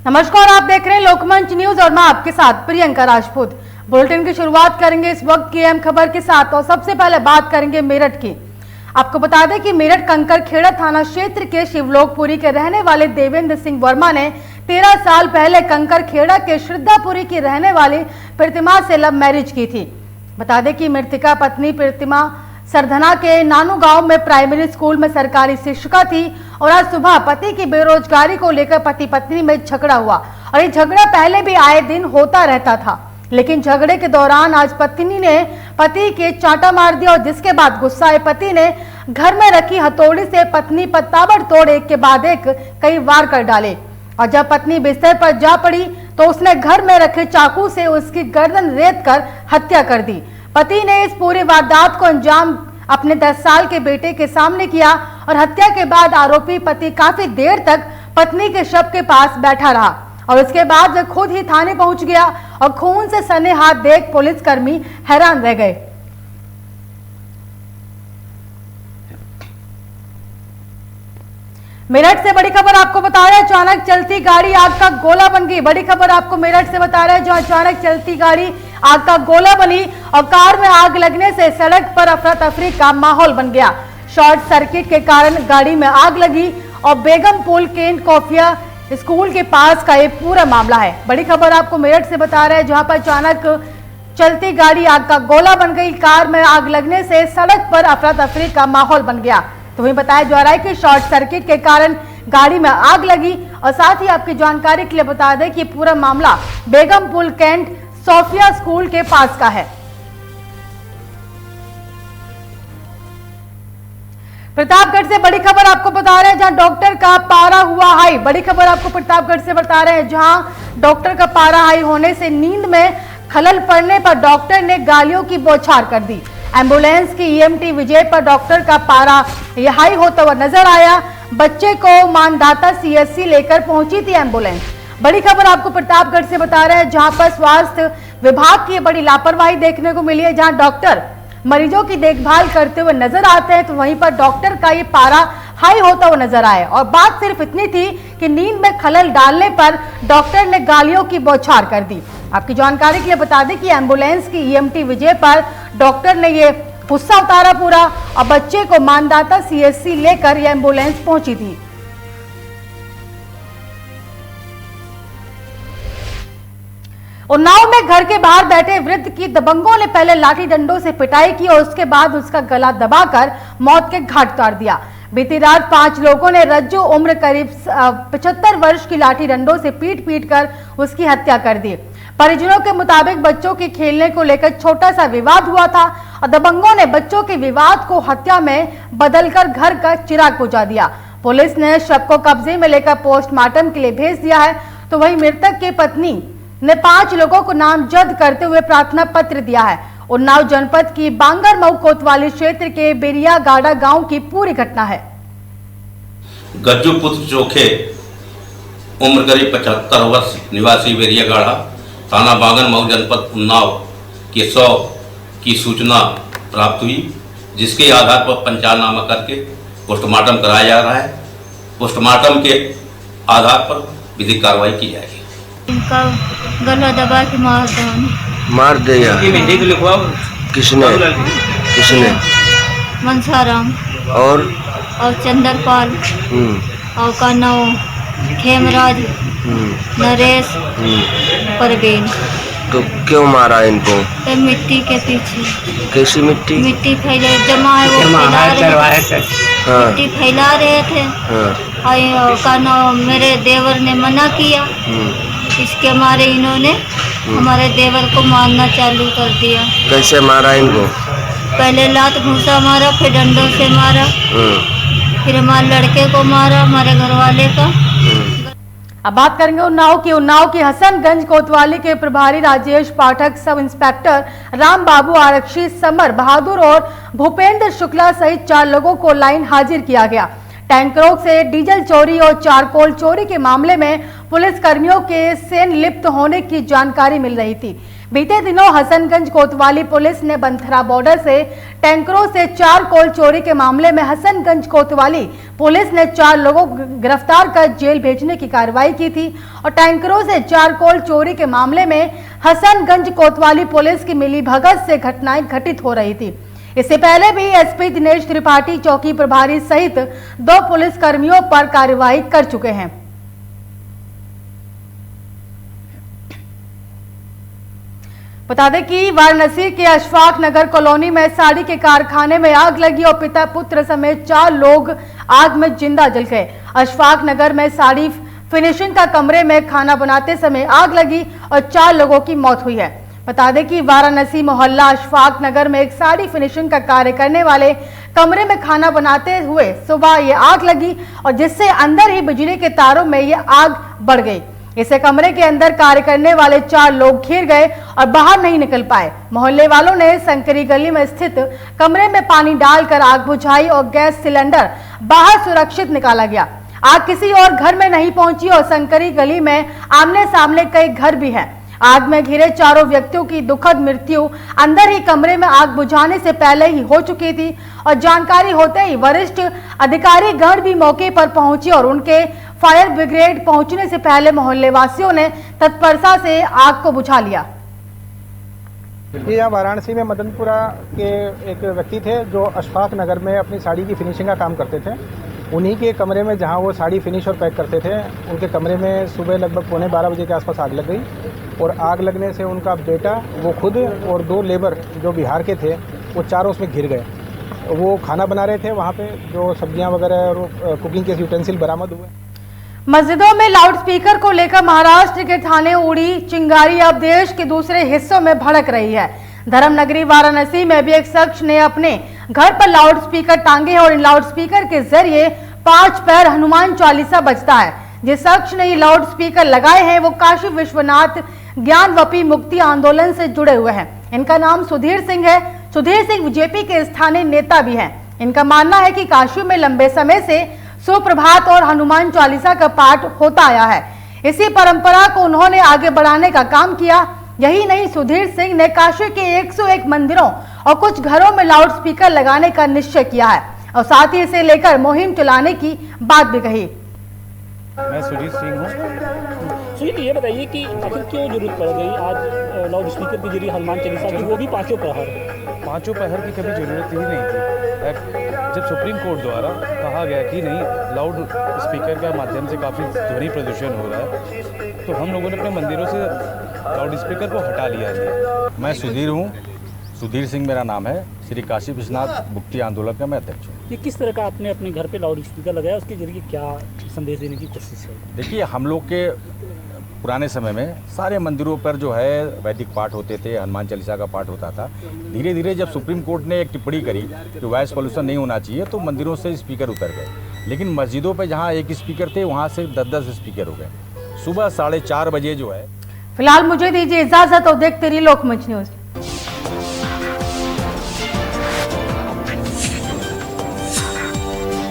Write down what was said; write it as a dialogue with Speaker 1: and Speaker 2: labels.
Speaker 1: नमस्कार, आप देख रहे हैं लोकमंच न्यूज और मैं आपके साथ प्रियंका राजपूत। बुलेटिन की शुरुआत करेंगे इस वक्त की अहम खबर के साथ और सबसे पहले बात करेंगे मेरठ की। आपको बता दें कि मेरठ कंकरखेड़ा थाना क्षेत्र के शिवलोकपुरी के रहने वाले देवेंद्र सिंह वर्मा ने 13 साल पहले कंकरखेड़ा के श्रद्धापुरी की रहने वाली प्रतिमा से लव मैरिज की थी। बता दें कि मृतका पत्नी प्रतिमा सरधना के नानू गांव में प्राइमरी स्कूल में सरकारी शिक्षिका थी और आज सुबह पति की बेरोजगारी को लेकर पति पत्नी में झगड़ा हुआ और ये झगड़ा पहले भी आए दिन होता रहता था, लेकिन झगड़े के दौरान आज पत्नी ने पति के चांटा मार दिया और जिसके बाद गुस्साए पति ने घर में रखी हथौड़ी से पत्नी पर ताबड़तोड़ एक के बाद एक कई वार कर डाले और जब पत्नी बिस्तर पर जा पड़ी तो उसने घर में रखे चाकू से उसकी गर्दन रेत कर हत्या कर दी। पति ने इस पूरी वारदात को अंजाम अपने 10 साल के बेटे के सामने किया और हत्या के बाद आरोपी पति काफी देर तक पत्नी के शव के पास बैठा रहा और उसके बाद वह खुद ही थाने पहुंच गया और खून से सने हाथ देख पुलिसकर्मी हैरान रह गए। मेरठ से बड़ी खबर आपको बता रहे हैं, अचानक चलती गाड़ी आग का गोला बन गई। बड़ी खबर आपको मेरठ से बता रहे हैं, जो अचानक चलती गाड़ी आग का गोला बनी और कार में आग लगने से सड़क पर अफरा तफरी का माहौल बन गया। शॉर्ट सर्किट के कारण गाड़ी में आग लगी और बेगम पुल केंट कॉफिया स्कूल के पास का ये पूरा मामला है। बड़ी खबर आपको मेरठ से बता रहे हैं, जहां पर अचानक चलती गाड़ी आग का गोला बन गई। कार में आग लगने से सड़क पर अफरा तफरी का माहौल बन गया। तो वही बताया जा रहा है कि शॉर्ट सर्किट के कारण गाड़ी में आग लगी और साथ ही आपकी जानकारी के लिए बता दें कि पूरा मामला बेगम पुल कैंट सोफिया स्कूल के पास का है। प्रतापगढ़ से बड़ी खबर आपको बता रहे हैं, जहां डॉक्टर का पारा हुआ हाई। बड़ी खबर आपको प्रतापगढ़ से बता रहे हैं, जहां डॉक्टर का पारा हाई होने से नींद में खलल पड़ने पर डॉक्टर ने गालियों की बौछार कर दी। एम्बुलेंस की ईएमटी विजय पर डॉक्टर का पारा हाई होता हुआ नजर आया। बच्चे को मानदाता सीएससी लेकर पहुंची थी एम्बुलेंस। बड़ी खबर आपको प्रतापगढ़ से बता रहे हैं, जहां पर स्वास्थ्य विभाग की बड़ी लापरवाही देखने को मिली है। जहां डॉक्टर मरीजों की देखभाल करते हुए नजर आते हैं तो वहीं पर डॉक्टर का ये पारा हाई होता हुआ नजर आया और बात सिर्फ इतनी थी कि नींद में खलल डालने पर डॉक्टर ने गालियों की बौछार कर दी। आपकी जानकारी के लिए बता दें कि एम्बुलेंस की ईएमटी विजय पर डॉक्टर ने ये गुस्सा उतारा पूरा और बच्चे को मानदाता सीएससी लेकर यह एम्बुलेंस पहुंची थी। उन्नाव में घर के बाहर बैठे वृद्ध की दबंगों ने पहले लाठी डंडों से पिटाई की और उसके बाद उसका गला दबाकर मौत के घाट उतार दिया। बीती रात 5 लोगों ने रज्जू उम्र करीब 75 वर्ष की लाठी डंडों से पीट कर उसकी हत्या कर दी। परिजनों के मुताबिक बच्चों के खेलने को लेकर छोटा सा विवाद हुआ था और दबंगों ने बच्चों के विवाद को हत्या में बदलकर घर का चिराग बुझा दिया। पुलिस ने शव को कब्जे में लेकर पोस्टमार्टम के लिए भेज दिया है। तो वहीं मृतक की पत्नी ने 5 लोगों को नामजद करते हुए प्रार्थना पत्र दिया है। उन्नाव जनपद की बांगरमऊ कोतवाली क्षेत्र के बेरिया गाड़ा गांव की पूरी घटना है।
Speaker 2: गज्जू पुत्र चोखे उम्र करीब 75 वर्ष निवासी बेरिया गाड़ा थाना बांगरमऊ जनपद उन्नाव के 100 की सूचना प्राप्त हुई, जिसके आधार पर पंचनामा करके पोस्टमार्टम कराया जा रहा है। पोस्टमार्टम के आधार पर विधिक कार्रवाई की जाएगी।
Speaker 3: इनका गला दबा के
Speaker 4: मार दिया। किसने?
Speaker 3: मनसाराम
Speaker 4: और
Speaker 3: चंद्रपाल और का नाम खेमराज, नरेश, परवीन।
Speaker 4: तो क्यों मारा इनको?
Speaker 3: तो मिट्टी के पीछे।
Speaker 4: कैसी मिट्टी?
Speaker 3: मिट्टी फैला जमा है, वो फैला रहे थे।
Speaker 4: हाँ।
Speaker 3: मिट्टी फैला रहे थे।
Speaker 4: हाँ।
Speaker 3: और का नाम मेरे देवर ने मना किया, इसके मारे इन्होंने हमारे देवर को मारना चालू कर दिया।
Speaker 4: कैसे मारा इनको?
Speaker 3: पहले लात घूसा मारा, फिर डंडों से मारा, फिर हमारे लड़के को मारा, हमारे घर वाले का।
Speaker 1: अब बात करेंगे उन्नाव की हसनगंज कोतवाली के प्रभारी राजेश पाठक, सब इंस्पेक्टर राम बाबू, आरक्षी समर बहादुर और भूपेंद्र शुक्ला सहित 4 लोगों को लाइन हाजिर किया गया। टैंकरों से डीजल चोरी और चारकोल चोरी के मामले में पुलिस कर्मियों के संलिप्त होने की जानकारी मिल रही थी। बीते दिनों हसनगंज कोतवाली पुलिस ने बंथरा बॉर्डर से टैंकरों से चारकोल चोरी के मामले में हसनगंज कोतवाली पुलिस ने 4 लोगों को गिरफ्तार कर जेल भेजने की कार्रवाई की थी और टैंकरों से चारकोल चोरी के मामले में हसनगंज कोतवाली पुलिस की मिलीभगत से घटनाएं घटित हो रही थी। इससे पहले भी एसपी दिनेश त्रिपाठी चौकी प्रभारी सहित 2 पुलिस कर्मियों पर कार्रवाई कर चुके हैं। बता दें कि वाराणसी के अशफाक नगर कॉलोनी में साड़ी के कारखाने में आग लगी और पिता पुत्र समेत 4 लोग आग में जिंदा जल गए। अशफाक नगर में साड़ी फिनिशिंग का कमरे में खाना बनाते समय आग लगी और 4 लोगों की मौत हुई है। बता दें कि वाराणसी मोहल्ला अशफाक नगर में एक साड़ी फिनिशिंग का कार्य करने वाले कमरे में खाना बनाते हुए सुबह ये आग लगी और जिससे अंदर ही बिजली के तारों में ये आग बढ़ गई। इसे कमरे के अंदर कार्य करने वाले 4 लोग घिर गए और बाहर नहीं निकल पाए। मोहल्ले वालों ने संकरी गली में स्थित कमरे में पानी डालकर आग बुझाई और गैस सिलेंडर बाहर सुरक्षित निकाला गया। आग किसी और घर में नहीं पहुंची और संकरी गली में आमने सामने कई घर भी हैं। आग में घिरे 4 व्यक्तियों की दुखद मृत्यु अंदर ही कमरे में आग बुझाने से पहले ही हो चुकी थी और जानकारी होते ही वरिष्ठ अधिकारी गण भी मौके पर पहुंचे और उनके फायर ब्रिगेड पहुंचने से पहले मोहल्ले वासियों ने तत्परता से आग को बुझा लिया।
Speaker 5: ये यहाँ वाराणसी में मदनपुरा के एक व्यक्ति थे जो अशफाक नगर में अपनी साड़ी की फिनिशिंग का काम करते थे। उन्हीं के कमरे में जहाँ वो साड़ी फिनिश और पैक करते थे, उनके कमरे में सुबह लगभग 11:45 बजे के आसपास आग लग गई और आग लगने से उनका बेटा, वो खुद और 2 लेबर जो बिहार के थे, वो चारों उसमें घिर गए। वो खाना बना रहे थे, वहाँ पे जो सब्जियाँ वगैरह और कुकिंग के यूटेंसिल बरामद हुए।
Speaker 1: मस्जिदों में लाउडस्पीकर को लेकर महाराष्ट्र के थाने उड़ी चिंगारी अब देश के दूसरे हिस्सों में भड़क रही है। धर्मनगरी वाराणसी में भी एक शख्स ने अपने घर पर लाउडस्पीकर टांगे हैं और इन लाउडस्पीकर के जरिए 5 पैर हनुमान चालीसा बजता है। जिस शख्स ने ये लाउडस्पीकर लगाए हैं वो काशी विश्वनाथ ज्ञानवपी मुक्ति आंदोलन से जुड़े हुए हैं। इनका नाम सुधीर सिंह है। सुधीर सिंह बीजेपी के स्थानीय नेता भी हैं। इनका मानना है कि काशी में लंबे समय से सुप्रभात और हनुमान चालीसा का पाठ होता आया है। इसी परंपरा को उन्होंने आगे बढ़ाने का काम किया। यही नहीं, सुधीर सिंह ने काशी के 101 मंदिरों और कुछ घरों में लाउडस्पीकर लगाने का निश्चय किया है और साथ ही इसे लेकर मुहिम चलाने की बात भी कही।
Speaker 6: मैं सुधीर सिंह हूँ। सुनील, ये बताइए कि आखिर क्यों जरूरत पड़ गई आज लाउड स्पीकर के जरिए हनुमान चालीसा की, वो भी 5 पहर?
Speaker 7: 5 पहर की कभी ज़रूरत ही नहीं थी। जब सुप्रीम कोर्ट द्वारा कहा गया कि नहीं, लाउड स्पीकर के माध्यम से काफ़ी ध्वनि प्रदूषण हो रहा है, तो हम लोगों ने अपने मंदिरों से लाउड स्पीकर को हटा लिया है।
Speaker 8: मैं सुधीर हूँ, सुधीर सिंह मेरा नाम है। श्री काशी विश्वनाथ मुक्ति आंदोलन का मैं अध्यक्ष हूँ।
Speaker 6: ये किस तरह का आपने अपने घर पे लाउड स्पीकर लगाया, उसके जरिए क्या संदेश देने की कोशिश है?
Speaker 8: देखिए, हम लोग के पुराने समय में सारे मंदिरों पर जो है वैदिक पाठ होते थे, हनुमान चालीसा का पाठ होता था। धीरे धीरे जब सुप्रीम कोर्ट ने एक टिप्पणी करी कि वॉइस पॉल्यूशन नहीं होना चाहिए, तो मंदिरों से स्पीकर उतर गए। लेकिन मस्जिदों पर जहाँ 1 स्पीकर थे, वहाँ से 10-10 स्पीकर हो गए। सुबह 4:30 बजे जो है।
Speaker 1: फिलहाल मुझे दीजिए इजाजत और देखते रहिए लोकमंच न्यूज।